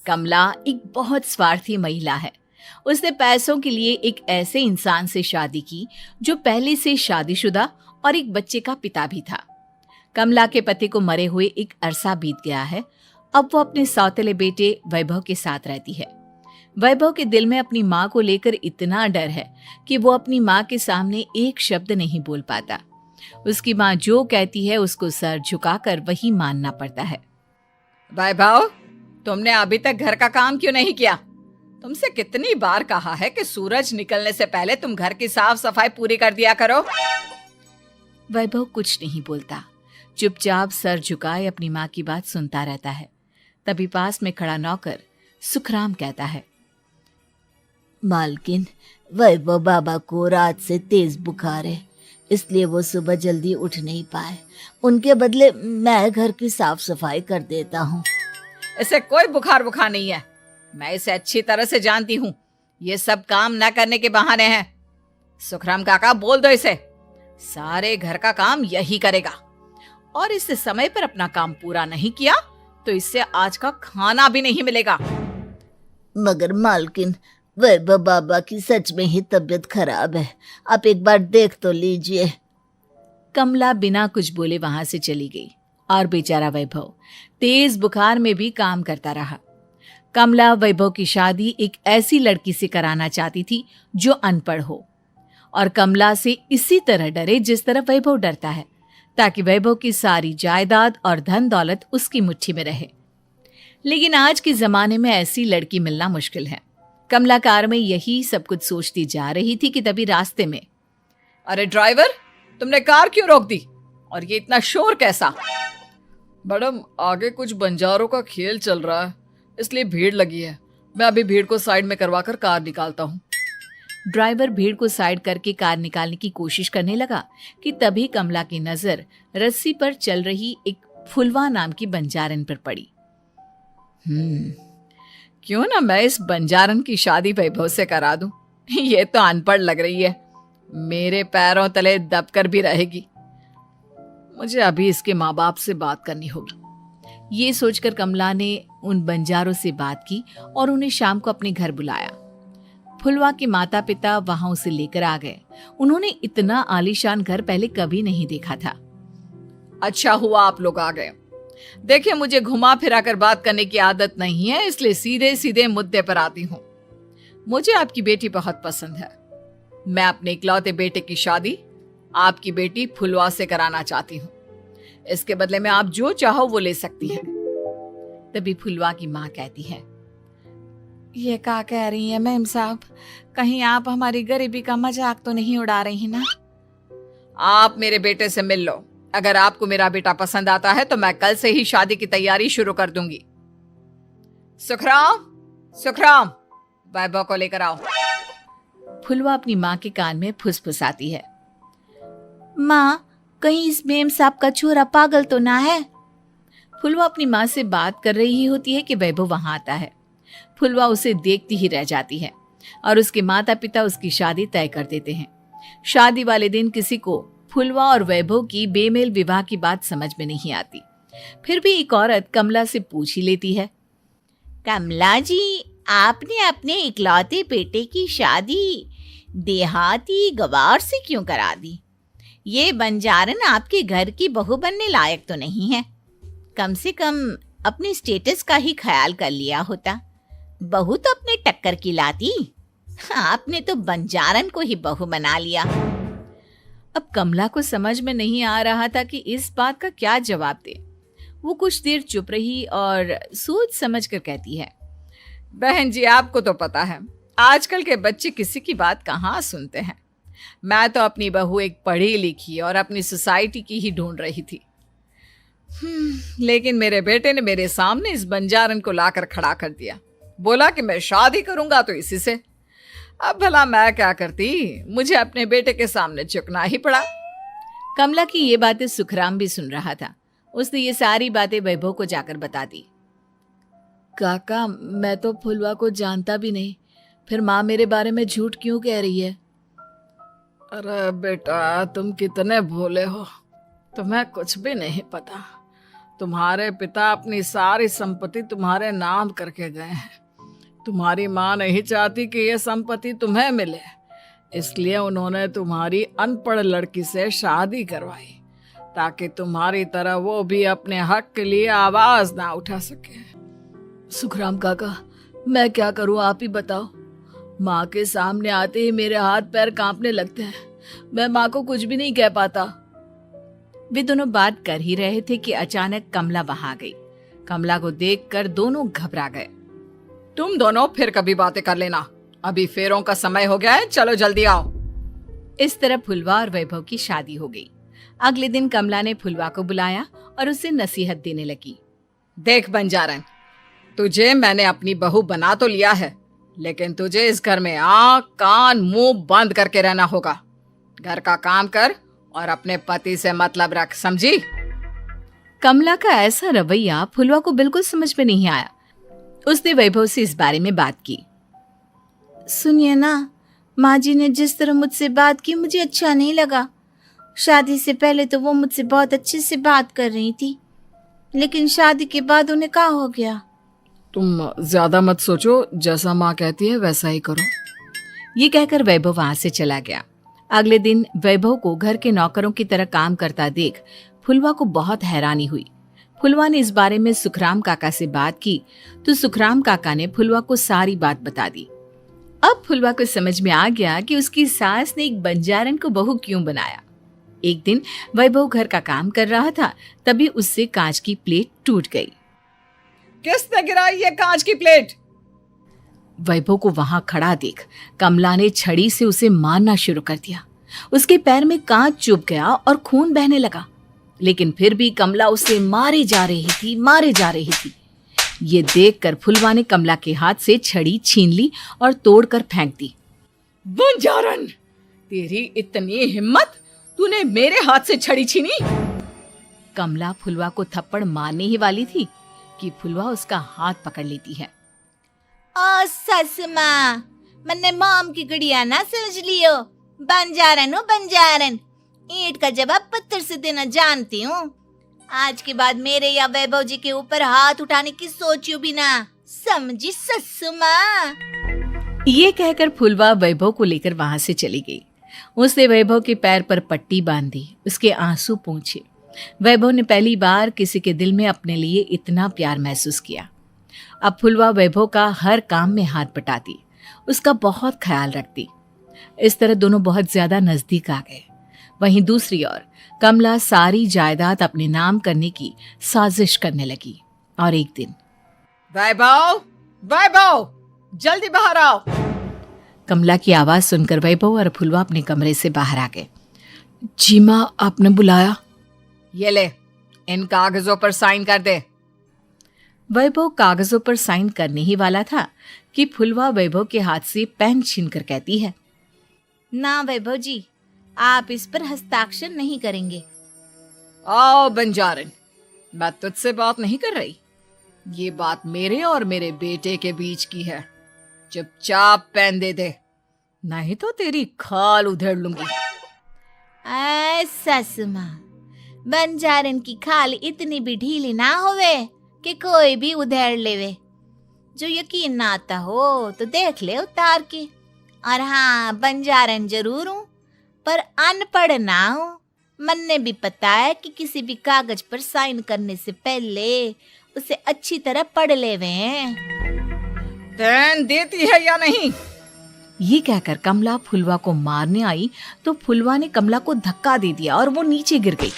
कमला एक बहुत स्वार्थी महिला है। उसने पैसों के लिए एक ऐसे इंसान से शादी की जो पहले से शादीशुदा और एक बच्चे का पिता भी था। कमला के पति को मरे हुए एक अरसा बीत गया है। अब वो अपने सौतेले बेटे वैभव के साथ रहती है। वैभव के दिल में अपनी माँ को लेकर इतना डर है कि वो अपनी माँ के सामने एक शब्द नहीं बोल पाता। उसकी माँ जो कहती है उसको सर झुकाकर वही मानना पड़ता है। वैभव, तुमने अभी तक घर का काम क्यों नहीं किया? तुमसे कितनी बार कहा है कि सूरज निकलने से पहले तुम घर की साफ सफाई पूरी कर दिया करो। वैभव कुछ नहीं बोलता, चुपचाप सर झुकाए अपनी माँ की बात सुनता रहता है। तभी पास में खड़ा नौकर सुखराम कहता है, मालकिन, वैभव बाबा को रात से तेज बुखार है, इसलिए वो सुबह जल्दी उठ नहीं पाए। उनके बदले मैं घर की साफ सफाई कर देता हूँ। इसे कोई बुखार नहीं है। मैं इसे अच्छी तरह से जानती हूँ। ये सब काम न करने के बहाने हैं। सुखराम काका, बोल दो इसे, सारे घर का काम यही करेगा। और इससे समय पर अपना काम पूरा नहीं किया तो इससे आज का खाना भी नहीं मिलेगा। मगर मालकिन, वैभव बाबा की सच में ही तबीयत खराब है, आप एक बार देख तो लीजिए। कमला बिना कुछ बोले वहां से चली गई और बेचारा वैभव तेज बुखार में भी काम करता रहा। कमला वैभव की शादी एक ऐसी लड़की से कराना चाहती थी जो अनपढ़ हो और कमला से इसी तरह डरे जिस तरह वैभव डरता है, ताकि वैभव की सारी जायदाद और धन दौलत उसकी मुट्ठी में रहे। लेकिन आज के जमाने में ऐसी लड़की मिलना मुश्किल है। कमला कार में यही सब कुछ सोचती जा रही थी कि तभी रास्ते में, अरे ड्राइवर, तुमने कार क्यों रोक दी? और ये इतना शोर कैसा? मैडम, आगे कुछ बंजारों का खेल चल रहा है, इसलिए भीड़ लगी है। मैं अभी भीड़ को साइड में करवाकर कार निकालता हूँ। ड्राइवर भीड़ को साइड करके कार निकालने की कोशिश करने लगा कि तभी कमला की नजर रस्सी पर चल रही एक फुलवा नाम की बंजारन पर पड़ी। क्यों ना मैं इस बंजारन की शादी वैभव से करा दूं? ये तो अनपढ़ लग रही है, मेरे पैरों तले दबकर भी रहेगी। मुझे अभी इसके माँ बाप से बात करनी होगी। ये सोचकर कमला ने उन बंजारों से बात की और उन्हें शाम को अपने घर बुलाया। फुलवा के माता पिता वहां उसे लेकर आ गए। उन्होंने इतना आलीशान घर पहले कभी नहीं देखा था। अच्छा हुआ आप लोग आ गए। देखिए, मुझे घुमा फिरा कर बात करने की आदत नहीं है, इसलिए सीधे सीधे मुद्दे पर आती हूँ। मुझे आपकी बेटी बहुत पसंद है। मैं अपने इकलौते बेटे की शादी आपकी बेटी फुलवा से कराना चाहती हूँ। इसके बदले में आप जो चाहो वो ले सकती हैं। तभी फुलवा की माँ कहती है, ये क्या कह रही है मैम साहब? कहीं आप हमारी गरीबी का मजाक तो नहीं उड़ा रही ना? आप मेरे बेटे से मिल लो। अगर आपको मेरा बेटा पसंद आता है तो मैं कल से ही शादी की तैयारी शुरू कर दूंगी। सुखराम, वैभव को लेकर आओ। फुलवा अपनी माँ के कान में फुसफुसाती है, माँ, कहीं इस मेम साहब का छोरा पागल तो ना है? फुलवा अपनी माँ से बात कर रही होती है कि वैभव वहां आता है। फुलवा उसे देखती ही रह जाती है और उसके माता पिता उसकी शादी तय कर देते हैं। शादी वाले दिन किसी को फुलवा और वैभव की बेमेल विवाह की बात समझ में नहीं आती। फिर भी एक औरत कमला से पूछ ही लेती है, कमला जी, आपने अपने इकलौते बेटे की शादी देहाती गवार से क्यों करा दी? ये बंजारन आपके घर की बहू बनने लायक तो नहीं है। कम से कम अपने स्टेटस का ही ख्याल कर लिया होता। बहू तो अपने टक्कर की लाती, आपने तो बंजारन को ही बहू बना लिया। अब कमला को समझ में नहीं आ रहा था कि इस बात का क्या जवाब दे। वो कुछ देर चुप रही और सोच समझ कर कहती है, बहन जी, आपको तो पता है आजकल के बच्चे किसी की बात कहाँ सुनते हैं। मैं तो अपनी बहू एक पढ़ी लिखी और अपनी सोसाइटी की ही ढूंढ रही थी। लेकिन मेरे बेटे ने मेरे सामने इस बंजारन को लाकर खड़ा कर दिया। बोला कि मैं शादी करूंगा तो इसी से। अब भला मैं क्या करती, मुझे अपने बेटे के सामने झुकना ही पड़ा। कमला की ये बातें सुखराम भी सुन रहा था। उसने ये सारी बातें वैभव को जाकर बता दी। काका, मैं तो फुलवा को जानता भी नहीं, फिर माँ मेरे बारे में झूठ क्यों कह रही है? अरे बेटा, तुम कितने भोले हो, तुम्हें कुछ भी नहीं पता। तुम्हारे पिता अपनी सारी संपत्ति तुम्हारे नाम करके गए हैं। तुम्हारी माँ नहीं चाहती कि यह संपत्ति तुम्हें मिले, इसलिए उन्होंने तुम्हारी अनपढ़ लड़की से शादी करवाई ताकि तुम्हारी तरह वो भी अपने हक के लिए आवाज ना उठा सके। सुखराम काका, मैं क्या करूं, आप ही बताओ। माँ के सामने आते ही मेरे हाथ पैर कांपने लगते हैं। मैं माँ को कुछ भी नहीं कह पाता। वे दोनों बात कर ही रहे थे कि अचानक कमला वहां आ गई। कमला को देखकर दोनों घबरा गए। तुम दोनों फिर कभी बातें कर लेना, अभी फेरों का समय हो गया है, चलो जल्दी आओ। इस तरह फुलवा और वैभव की शादी हो गई। अगले दिन कमला ने फुलवा को बुलाया और उसे नसीहत देने लगी। देख बंजारन, तुझे मैंने अपनी बहू बना तो लिया है, लेकिन तुझे इस घर में आंख कान मुंह बंद करके रहना होगा। घर का काम कर और अपने पति से मतलब रख, समझी? कमला का ऐसा रवैया फुलवा को बिल्कुल समझ में नहीं आया। उसने वैभव से इस बारे में बात की। सुनिए ना, माँ जी ने जिस तरह मुझसे बात की मुझे अच्छा नहीं लगा। शादी से पहले तो वो मुझसे बहुत अच्छे से बात कर रही थी, लेकिन शादी के बाद उन्हें क्या हो गया? तुम ज्यादा मत सोचो, जैसा माँ कहती है वैसा ही करो। ये कहकर वैभव वहां से चला गया। अगले दिन वैभव को घर के नौकरों की तरह काम करता देख फुलवा को बहुत हैरानी हुई। फुलवा ने इस बारे में सुखराम काका से बात की तो सुखराम काका ने फुलवा को सारी बात बता दी। अब फुलवा को समझ में आ गया कि उसकी सास ने एक बंजारन को बहू क्यों बनाया। एक दिन वैभव घर का काम कर रहा था, तभी उससे कांच की प्लेट टूट गई। किसने गिराई ये कांच की प्लेट? वैभव को वहां खड़ा देख कमला ने छड़ी से उसे मारना शुरू कर दिया। उसके पैर में कांच चुभ गया और खून बहने लगा, लेकिन फिर भी कमला उसे मारे जा रही थी। ये देखकर फुलवा ने कमला के हाथ से छड़ी छीन ली और तोड़कर फेंक दी। बंजारन, तेरी इतनी हिम्मत, तूने मेरे हाथ से छड़ी छीनी? कमला फुलवा को थप्पड़ मारने ही वाली थी कि फुलवा उसका हाथ पकड़ लेती है। ओ सस माँ, मैंने मॉम की गुड़िया ना समझ लियो। बंजारन हो बंजारन, ईंट का जवाब पत्थर से देना जानती हूँ। आज के बाद मेरे या वैभव जी के ऊपर हाथ उठाने की सोचियो भी ना, समझी ससु माँ? ये कहकर फुलवा वैभव को लेकर वहां से चली गई। उसने वैभव के पैर पर पट्टी बांधी, उसके आंसू पोंछे। वैभव ने पहली बार किसी के दिल में अपने लिए इतना प्यार महसूस किया। अब फुलवा वैभव का हर काम में हाथ बटाती, उसका बहुत ख्याल रखती। इस तरह दोनों बहुत ज्यादा नजदीक आ गए। वहीं दूसरी ओर कमला सारी जायदाद अपने नाम करने की साजिश करने लगी। और एक दिन, वैभव, वैभव, जल्दी बाहर आओ। कमला की आवाज सुनकर वैभव और फुलवा अपने कमरे से बाहर आ गए। जी माँ, आपने बुलाया? ये ले, इन कागजों पर साइन कर दे। वैभव कागजों पर साइन करने ही वाला था कि फुलवा वैभव के हाथ से पेन छीनकर कहती है, ना वैभव जी, आप इस पर हस्ताक्षर नहीं करेंगे। आओ बंजारन, मैं तुझसे बात नहीं कर रही। ये बात मेरे और मेरे बेटे के बीच की है। चुपचाप पेन दे दे, नहीं तो तेरी खाल उधेड़ लूंगी। ससु माँ, बंजारन की खाल इतनी भी ढीली ना होवे कि कोई भी उधेड़ लेवे। जो यकीन ना आता हो तो देख ले उतार के। और हाँ, बंजारन जरूर हूँ पर अनपढ़ ना हूँ। मन्ने भी पता है कि किसी भी कागज पर साइन करने से पहले उसे अच्छी तरह पढ़ लेवे हैं। पेन देती है या नहीं? ये कहकर कमला फुलवा को मारने आई तो फुलवा ने कमला को धक्का दे दिया और वो नीचे गिर गई।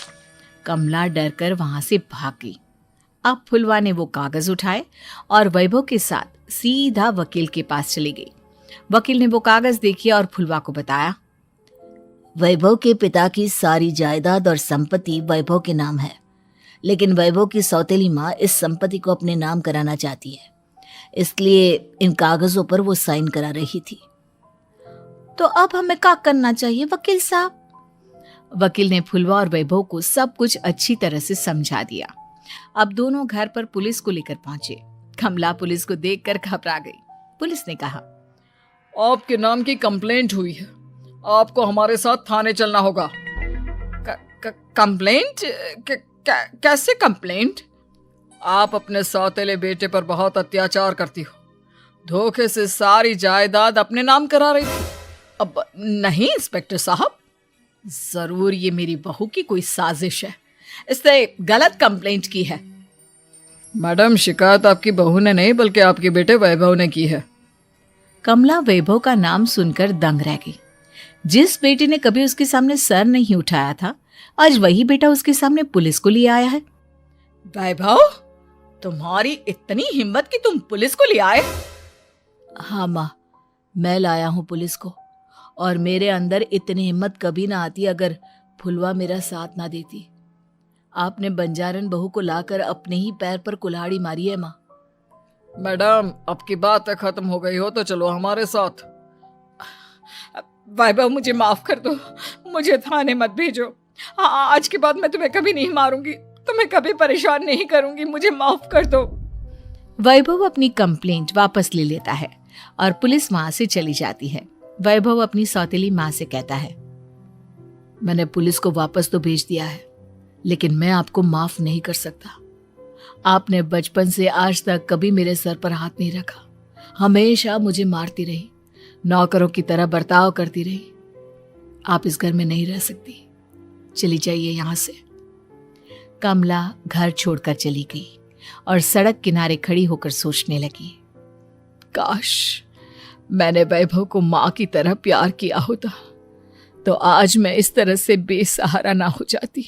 कमला डरकर वहां से भाग गई। अब फुलवा ने वो कागज उठाए और वैभव के साथ सीधा वकील के पास चली गई। वकील ने वो कागज देखी और फुलवा को बताया, वैभव के पिता की सारी जायदाद और संपत्ति वैभव के नाम है, लेकिन वैभव की सौतेली माँ इस संपत्ति को अपने नाम कराना चाहती है, इसलिए इन कागजों पर वो साइन करा रही थी। तो अब हमें क्या करना चाहिए वकील साहब? वकील ने फुलवा और वैभव को सब कुछ अच्छी तरह से समझा दिया। अब दोनों घर पर पुलिस को लेकर पहुंचे। कमला पुलिस को देखकर घबरा गई। पुलिस ने कहा, आपके नाम की कंप्लेंट हुई है, आपको हमारे साथ थाने चलना होगा। कंप्लेंट? कैसे कंप्लेंट? आप अपने सौतेले बेटे पर बहुत अत्याचार करती हो, धोखे से सारी जायदाद अपने नाम करा रही थी। अब नहीं इंस्पेक्टर साहब, जरूर ये मेरी बहू की कोई साजिश है, इसने गलत कंप्लेंट की है। मैडम, शिकायत आपकी बहू ने नहीं बल्कि आपके बेटे वैभव ने की है। कमला वैभव का नाम सुनकर दंग रह गई। जिस बेटे ने कभी उसके सामने सर नहीं उठाया था, आज वही बेटा उसके सामने पुलिस को लिए आया है। वैभव, तुम्हारी इतनी हिम्मत कि तुम पुलिस को ले आए? हाँ माँ, मैं लाया हूँ पुलिस को, और मेरे अंदर इतनी हिम्मत कभी ना आती अगर फुलवा मेरा साथ ना देती। आपने बंजारन बहू को लाकर अपने ही पैर पर कुल्हाड़ी मारी है माँ। मैडम, अब की बात खत्म हो गई हो तो चलो हमारे साथ। वैभव, मुझे माफ कर दो, मुझे थाने मत भेजो। आज के बाद मैं तुम्हें कभी नहीं मारूंगी, तुम्हें कभी परेशान नहीं करूंगी, मुझे माफ कर दो। वैभव अपनी कंप्लेंट वापस ले लेता है और पुलिस वहां से चली जाती है। वैभव अपनी सौतेली माँ से कहता है, मैंने पुलिस को वापस तो भेज दिया है, लेकिन मैं आपको माफ नहीं कर सकता। आपने बचपन से आज तक कभी मेरे सर पर हाथ नहीं रखा, हमेशा मुझे मारती रही, नौकरों की तरह बर्ताव करती रही। आप इस घर में नहीं रह सकती, चली जाइए यहां से। कमला घर छोड़कर चली गई और सड़क किनारे खड़ी होकर सोचने लगी, काश मैंने वैभव को माँ की तरह प्यार किया होता तो आज मैं इस तरह से बेसहारा ना हो जाती।